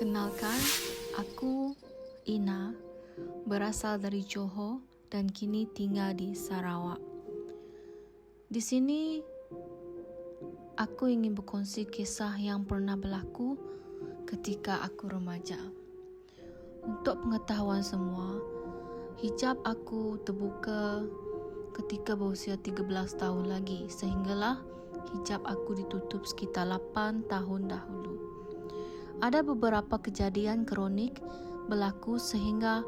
Kenalkan, aku Ina, berasal dari Johor dan kini tinggal di Sarawak. Di sini, aku ingin berkongsi kisah yang pernah berlaku ketika aku remaja. Untuk pengetahuan semua, hijab aku terbuka ketika berusia 13 tahun lagi, sehinggalah hijab aku ditutup sekitar 8 tahun dahulu. Ada beberapa kejadian kronik berlaku sehingga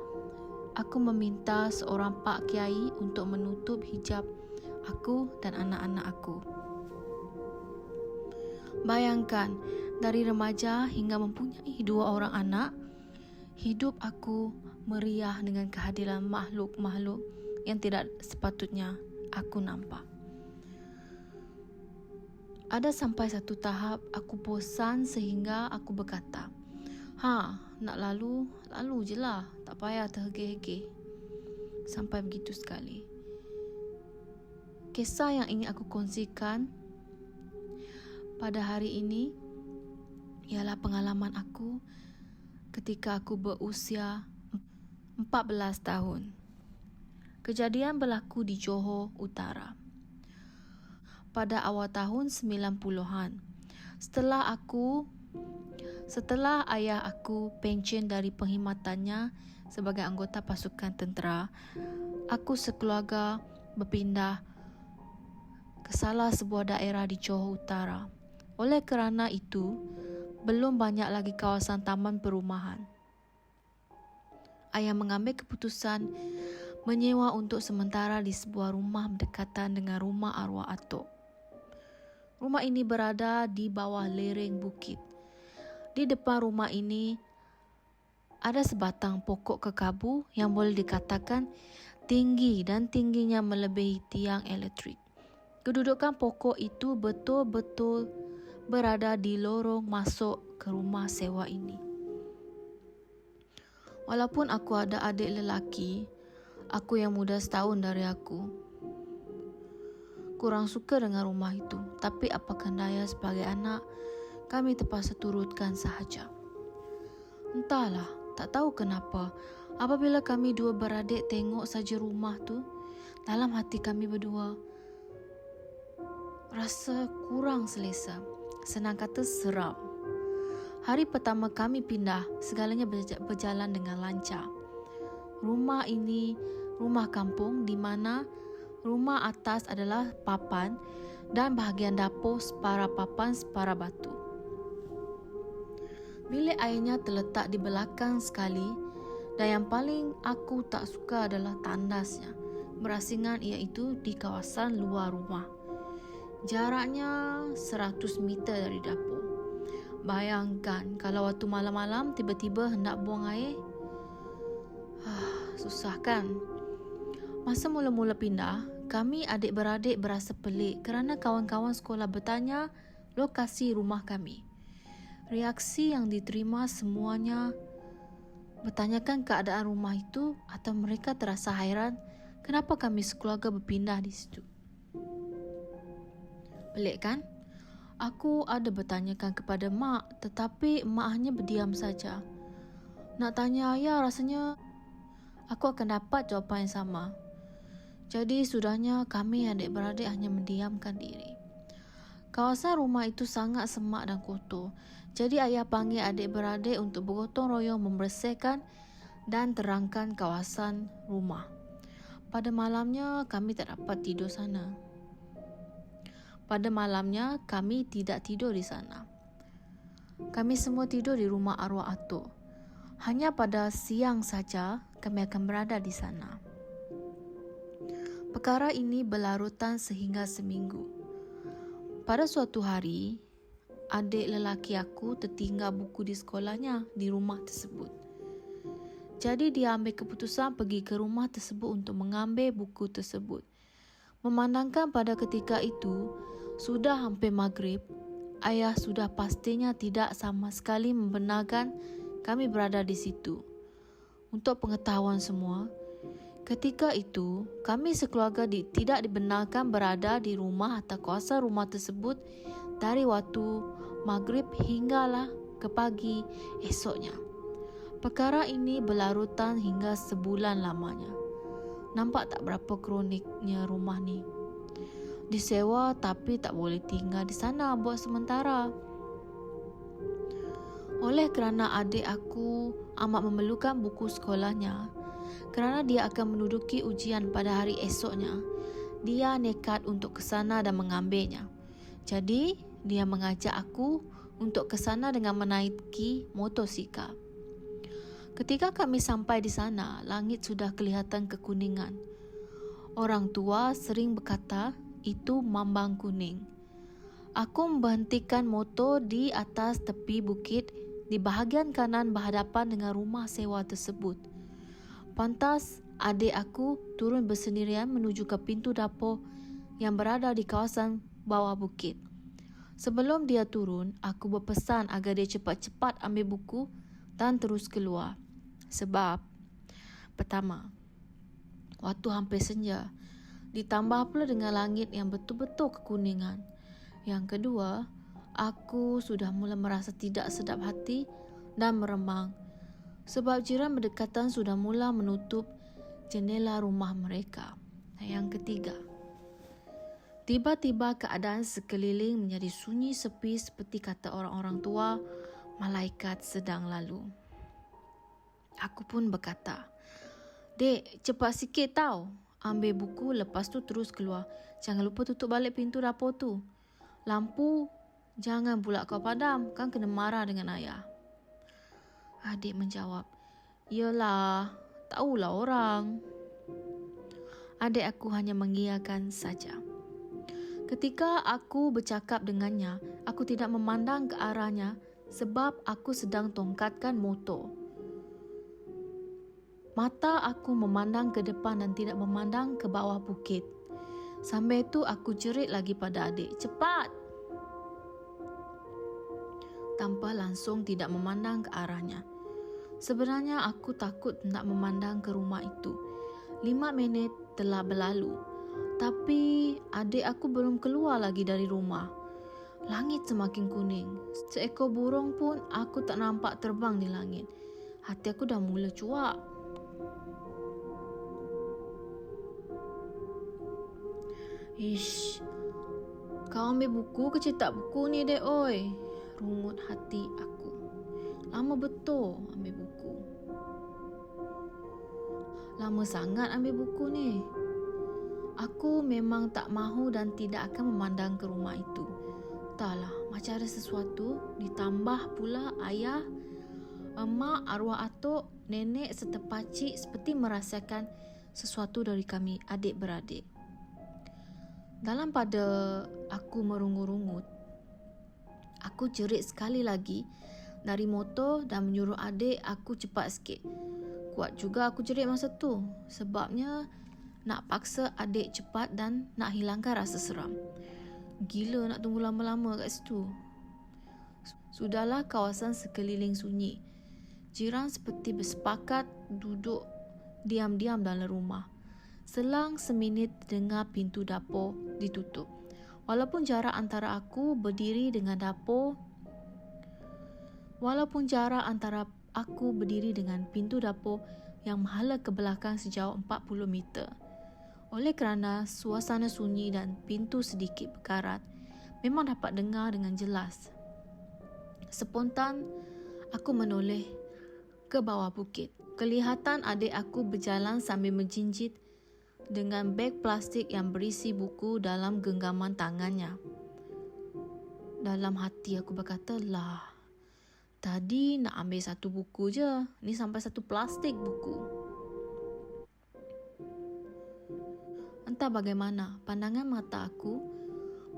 aku meminta seorang Pak Kiai untuk menutup hijab aku dan anak-anak aku. Bayangkan, dari remaja hingga mempunyai 2 orang anak, hidup aku meriah dengan kehadiran makhluk-makhluk yang tidak sepatutnya aku nampak. Ada sampai satu tahap aku bosan sehingga aku berkata, nak lalu je lah, tak payah terhegeh-hegeh. Sampai begitu sekali. Kisah yang ingin aku kongsikan pada hari ini ialah pengalaman aku ketika aku berusia 14 tahun. Kejadian berlaku di Johor Utara pada awal tahun 90-an. Setelah ayah aku pencen dari perkhidmatannya sebagai anggota pasukan tentera, aku sekeluarga berpindah ke salah sebuah daerah di Johor Utara. Oleh kerana itu, belum banyak lagi kawasan taman perumahan. Ayah mengambil keputusan menyewa untuk sementara di sebuah rumah berdekatan dengan rumah arwah atuk. Rumah ini berada di bawah lereng bukit. Di depan rumah ini ada sebatang pokok kekabu yang boleh dikatakan tinggi dan tingginya melebihi tiang elektrik. Kedudukan pokok itu betul-betul berada di lorong masuk ke rumah sewa ini. Walaupun aku ada adik lelaki, aku yang muda setahun dari aku, kurang suka dengan rumah itu, tapi apakah daya sebagai anak, kami terpaksa turutkan sahaja. Entahlah, tak tahu kenapa, apabila kami dua beradik tengok saja rumah tu, dalam hati kami berdua rasa kurang selesa, senang kata seram. Hari pertama kami pindah, segalanya berjalan dengan lancar. Rumah ini rumah kampung di mana rumah atas adalah papan dan bahagian dapur separa papan separa batu. Bilik airnya terletak di belakang sekali dan yang paling aku tak suka adalah tandasnya. Berasingan iaitu di kawasan luar rumah. Jaraknya 100 meter dari dapur. Bayangkan kalau waktu malam-malam tiba-tiba hendak buang air. Susah kan? Masa mula-mula pindah, kami adik-beradik berasa pelik kerana kawan-kawan sekolah bertanya lokasi rumah kami. Reaksi yang diterima semuanya bertanyakan keadaan rumah itu atau mereka terasa hairan kenapa kami sekeluarga berpindah di situ. Pelik kan? Aku ada bertanyakan kepada mak tetapi mak hanya berdiam saja. Nak tanya ayah rasanya aku akan dapat jawapan yang sama. Jadi sudahnya kami adik-beradik hanya mendiamkan diri. Kawasan rumah itu sangat semak dan kotor. Jadi ayah panggil adik-beradik untuk bergotong royong membersihkan dan terangkan kawasan rumah. Pada malamnya kami tak dapat tidur sana. Pada malamnya kami tidak tidur di sana. Kami semua tidur di rumah arwah atuk. Hanya pada siang saja kami akan berada di sana. Perkara ini berlarutan sehingga seminggu. Pada suatu hari, adik lelaki aku tertinggal buku di sekolahnya di rumah tersebut. Jadi dia ambil keputusan pergi ke rumah tersebut untuk mengambil buku tersebut. Memandangkan pada ketika itu, sudah hampir maghrib, ayah sudah pastinya tidak sama sekali membenarkan kami berada di situ. Untuk pengetahuan semua, ketika itu, kami sekeluarga tidak dibenarkan berada di rumah atau kawasan rumah tersebut dari waktu maghrib hinggalah ke pagi esoknya. Perkara ini berlarutan hingga sebulan lamanya. Nampak tak berapa kroniknya rumah ni. Disewa tapi tak boleh tinggal di sana buat sementara. Oleh kerana adik aku amat memerlukan buku sekolahnya, kerana dia akan menduduki ujian pada hari esoknya, dia nekat untuk ke sana dan mengambilnya. Jadi, dia mengajak aku untuk ke sana dengan menaiki motosikal. Ketika kami sampai di sana, langit sudah kelihatan kekuningan. Orang tua sering berkata, itu mambang kuning. Aku memberhentikan motor di atas tepi bukit di bahagian kanan berhadapan dengan rumah sewa tersebut. Pantas adik aku turun bersendirian menuju ke pintu dapur yang berada di kawasan bawah bukit. Sebelum dia turun, aku berpesan agar dia cepat-cepat ambil buku dan terus keluar. Sebab, pertama, waktu hampir senja, ditambah pula dengan langit yang betul-betul kekuningan. Yang kedua, aku sudah mula merasa tidak sedap hati dan meremang sebab jiran berdekatan sudah mula menutup jendela rumah mereka. Dan yang ketiga, tiba-tiba keadaan sekeliling menjadi sunyi sepi seperti kata orang-orang tua, malaikat sedang lalu. Aku pun berkata, "Dek, cepat sikit tau. Ambil buku lepas tu terus keluar. Jangan lupa tutup balik pintu dapur tu. Lampu jangan pula kau padam, kan kena marah dengan ayah." Adik menjawab, "Yelah, tahulah orang." Adik aku hanya mengiyakan saja. Ketika aku bercakap dengannya, aku tidak memandang ke arahnya sebab aku sedang tongkatkan motor. Mata aku memandang ke depan dan tidak memandang ke bawah bukit. Sambil itu aku jerit lagi pada adik, "Cepat!" Tanpa langsung tidak memandang ke arahnya. Sebenarnya aku takut nak memandang ke rumah itu. 5 minit telah berlalu. Tapi adik aku belum keluar lagi dari rumah. Langit semakin kuning. Seekor burung pun aku tak nampak terbang di langit. Hati aku dah mula cuak. Ish, kau ambil buku ke cetak buku ni dek oi? Rungut hati aku. Lama betul ambil buku. Lama sangat ambil buku ni. Aku memang tak mahu dan tidak akan memandang ke rumah itu. Entahlah, macam ada sesuatu. Ditambah pula ayah, emak, arwah atuk, nenek serta pakcik seperti merasakan sesuatu dari kami adik-beradik. Dalam pada aku merungut-rungut, aku jerit sekali lagi dari motor dan menyuruh adik aku cepat sikit. Kuat juga aku jerit masa tu, sebabnya nak paksa adik cepat dan nak hilangkan rasa seram. Gila nak tunggu lama-lama kat situ. Sudahlah kawasan sekeliling sunyi. Jiran seperti bersepakat duduk diam-diam dalam rumah. Selang seminit dengar pintu dapur ditutup. Walaupun jarak antara aku berdiri dengan pintu dapur yang menghala ke belakang sejauh 40 meter. Oleh kerana suasana sunyi dan pintu sedikit berkarat, memang dapat dengar dengan jelas. Spontan, aku menoleh ke bawah bukit. Kelihatan adik aku berjalan sambil menjinjit dengan beg plastik yang berisi buku dalam genggaman tangannya. Dalam hati aku berkata, "Lah, tadi nak ambil satu buku je, ni sampai satu plastik buku." Entah bagaimana, pandangan mata aku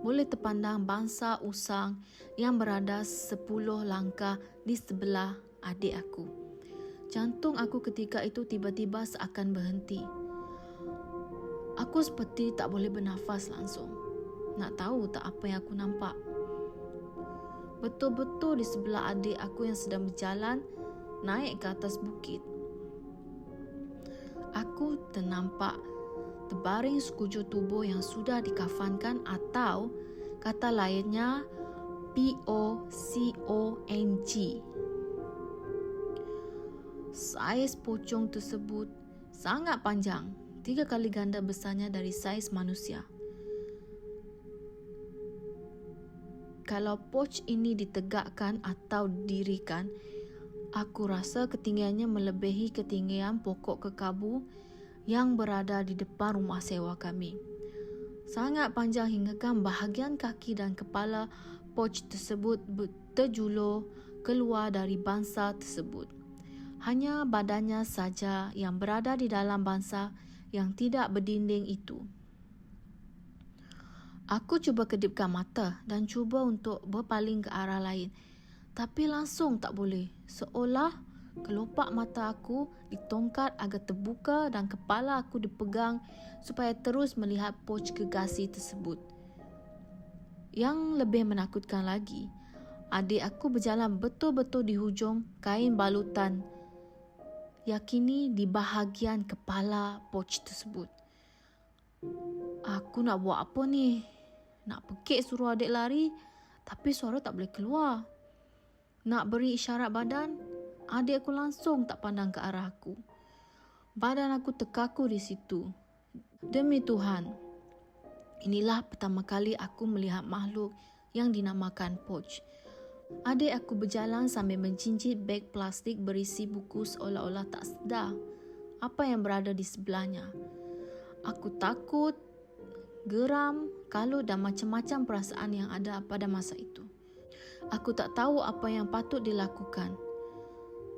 boleh terpandang bangsa usang yang berada 10 langkah di sebelah adik aku. Jantung aku ketika itu tiba-tiba seakan berhenti. Aku seperti tak boleh bernafas langsung. Nak tahu tak apa yang aku nampak? Betul-betul di sebelah adik aku yang sedang berjalan naik ke atas bukit. Aku ternampak terbaring sekujur tubuh yang sudah dikafankan, atau kata lainnya, POCONG. Saiz pocong tersebut sangat panjang, 3 kali ganda besarnya dari saiz manusia. Kalau poch ini ditegakkan atau didirikan, aku rasa ketinggiannya melebihi ketinggian pokok kekabu yang berada di depan rumah sewa kami. Sangat panjang hinggakan bahagian kaki dan kepala poch tersebut terjulur keluar dari bangsa tersebut. Hanya badannya saja yang berada di dalam bangsa yang tidak berdinding itu. Aku cuba kedipkan mata dan cuba untuk berpaling ke arah lain. Tapi langsung tak boleh. Seolah kelopak mata aku ditongkat agar terbuka dan kepala aku dipegang supaya terus melihat poch gegasi tersebut. Yang lebih menakutkan lagi, adik aku berjalan betul-betul di hujung kain balutan, yakini di bahagian kepala poch tersebut. Aku nak buat apa ni? Nak pekik suruh adik lari, tapi suara tak boleh keluar. Nak beri isyarat badan, adik aku langsung tak pandang ke arah aku. Badan aku terkaku di situ. Demi Tuhan, inilah pertama kali aku melihat makhluk yang dinamakan poch. Adik aku berjalan sambil mencincit beg plastik berisi buku seolah-olah tak sedar apa yang berada di sebelahnya. Aku takut, geram, kalut dan macam-macam perasaan yang ada pada masa itu. Aku tak tahu apa yang patut dilakukan.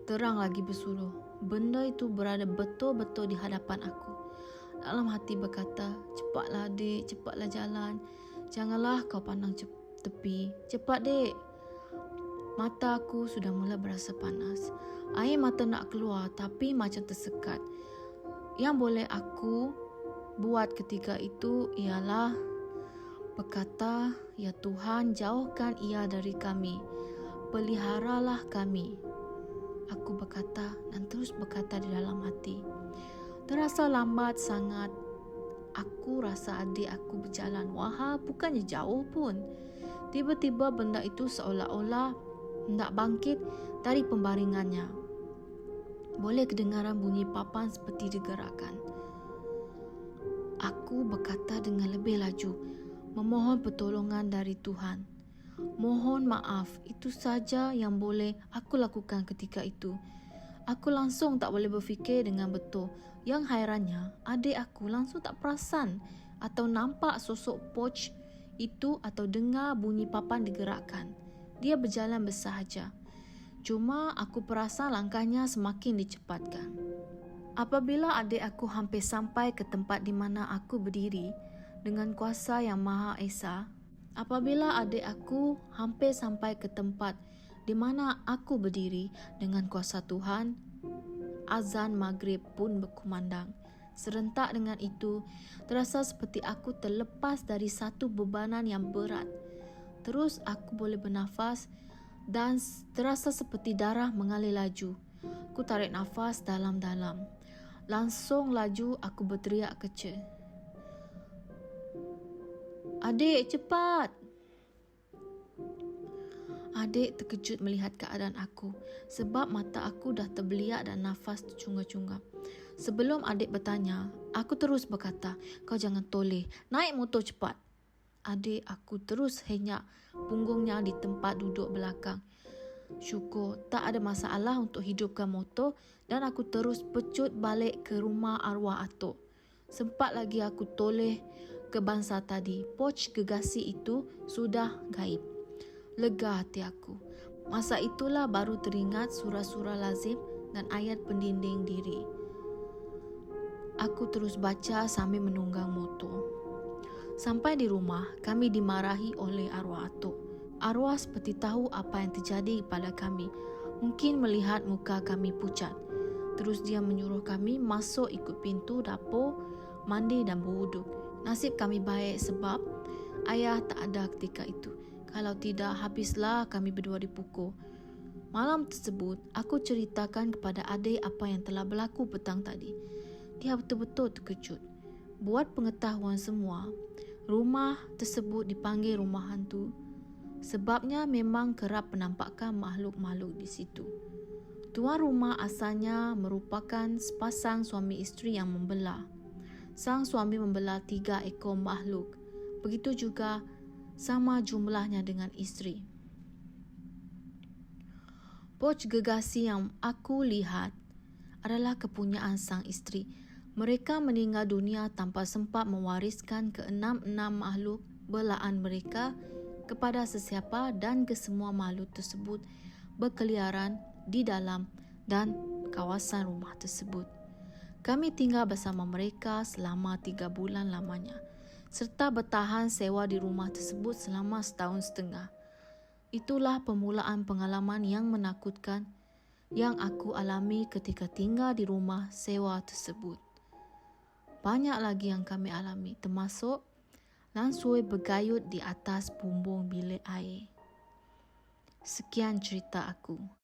Terang lagi bersuluh, benda itu berada betul-betul di hadapan aku. Dalam hati berkata, cepatlah dek, cepatlah jalan. Janganlah kau pandang tepi. Cepat dek. Mata aku sudah mula berasa panas. Air mata nak keluar tapi macam tersekat. Yang boleh aku buat ketika itu ialah berkata, ya Tuhan, jauhkan ia dari kami. Peliharalah kami. Aku berkata dan terus berkata di dalam hati. Terasa lambat sangat. Aku rasa adik aku berjalan wahal, bukannya jauh pun. Tiba-tiba benda itu seolah-olah hendak bangkit dari pembaringannya. Boleh kedengaran bunyi papan seperti digerakkan. Aku berkata dengan lebih laju, memohon pertolongan dari Tuhan. Mohon maaf, itu saja yang boleh aku lakukan ketika itu. Aku langsung tak boleh berfikir dengan betul. Yang hairannya, adik aku langsung tak perasan atau nampak sosok poch itu atau dengar bunyi papan digerakkan. Dia berjalan bersahaja. Cuma aku perasan langkahnya semakin dicepatkan. Apabila adik aku hampir sampai ke tempat di mana aku berdiri dengan kuasa yang Maha Esa, apabila adik aku hampir sampai ke tempat di mana aku berdiri dengan kuasa Tuhan, azan maghrib pun berkumandang. Serentak dengan itu, terasa seperti aku terlepas dari satu bebanan yang berat. Terus aku boleh bernafas dan terasa seperti darah mengalir laju. Aku tarik nafas dalam-dalam. Langsung laju aku berteriak kecil. Adik, cepat! Adik terkejut melihat keadaan aku sebab mata aku dah terbeliak dan nafas tercungap-cungap. Sebelum adik bertanya, aku terus berkata, kau jangan toleh, naik motor cepat. Adik aku terus henyak punggungnya di tempat duduk belakang. Syukur tak ada masalah untuk hidupkan motor dan aku terus pecut balik ke rumah arwah atuk. Sempat lagi aku toleh ke bangsa tadi. Poch gegasi itu sudah gaib. Lega hati aku. Masa itulah baru teringat surah-surah lazim dan ayat pendinding diri. Aku terus baca sambil menunggang motor. Sampai di rumah, kami dimarahi oleh arwah atuk. Arwah seperti tahu apa yang terjadi pada kami. Mungkin melihat muka kami pucat. Terus dia menyuruh kami masuk ikut pintu dapur, mandi dan berwuduk. Nasib kami baik sebab ayah tak ada ketika itu. Kalau tidak, habislah kami berdua dipukul. Malam tersebut, aku ceritakan kepada adik apa yang telah berlaku petang tadi. Dia betul-betul terkejut. Buat pengetahuan semua, rumah tersebut dipanggil rumah hantu. Sebabnya memang kerap penampakan makhluk-makhluk di situ. Tuan rumah asalnya merupakan sepasang suami isteri yang membelah. Sang suami membelah 3 ekor makhluk. Begitu juga sama jumlahnya dengan isteri. Poj gegasi yang aku lihat adalah kepunyaan sang isteri. Mereka meninggal dunia tanpa sempat mewariskan ke-6 makhluk belaan mereka kepada sesiapa, dan kesemua makhluk tersebut berkeliaran di dalam dan kawasan rumah tersebut. Kami tinggal bersama mereka selama 3 bulan lamanya, serta bertahan sewa di rumah tersebut selama 1.5 tahun. Itulah permulaan pengalaman yang menakutkan yang aku alami ketika tinggal di rumah sewa tersebut. Banyak lagi yang kami alami, termasuk langsui bergayut di atas bumbung bilik air. Sekian cerita aku.